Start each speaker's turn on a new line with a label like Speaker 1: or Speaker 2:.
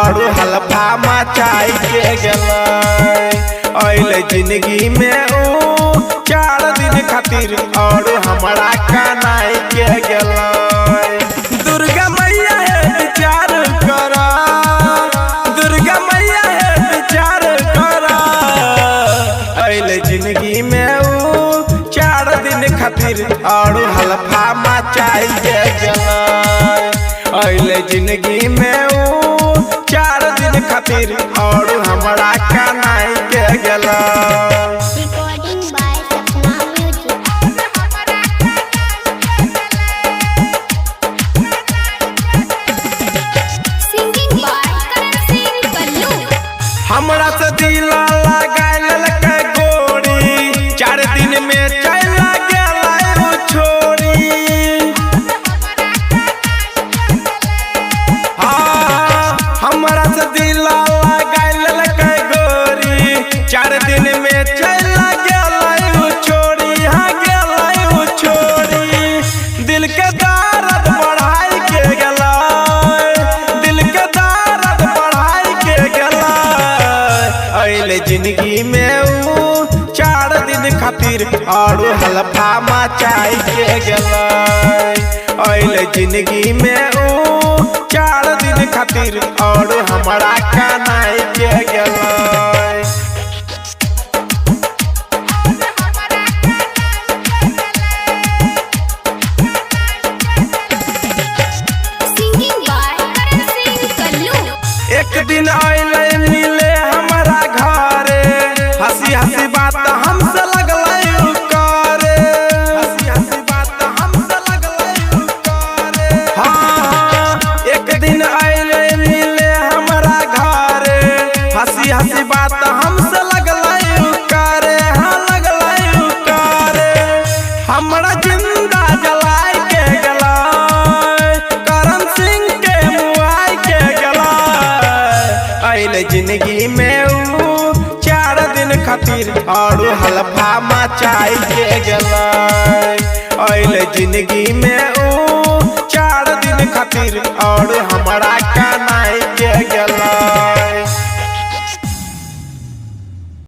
Speaker 1: और हलफा मचाई के गए जिंदगी में ऊ 4 दिन खातिर और हमारा कनाई के गए। दुर्गा मैया है विचार करा, दुर्गा मैया है विचार करा, जिंदगी में ऊ 4 दिन खातिर और हलफा मचाई के गए। जिंदगी में ऊ 4 दिन खातिर और हमारा कनाई के गला। हमरा से दिल लगाइल के गोरी 4 दिन में चला गेला छोड़ी। हमरा से दिल लगाइल के गोरी 4 दिन में चला गेला छोड़ी। हाँ गेला छोड़ी, दिल के दर्द बढ़ाई के गला, दिल के दर्द बढ़ाई के गला। जिंदगी में ऊ 4 दिन खातिर और हलफा मचाई के गए। जिंदगी में ऊ 4 दिन खातिर और हमारा कनाई के गए। एक दिन आइले मिले हमारा घरे, हंसी हंसी बात हमसे लगलै करे, हंसी हंसी बात हमसे लगलै करे। हाँ एक दिन आइले मिले हमारा घरे, हंसी हंसी बात हमसे लगलै करे। हाँ लगलै करे, हमरा जिंदा जलाई के गला, करण सिंह के मुआई के गला। जिंदगी में ऊ 4 दिन खातिर और हलफा मचाई के गए। जिंदगी में ऊ 4 दिन खातिर और हमारा कनाई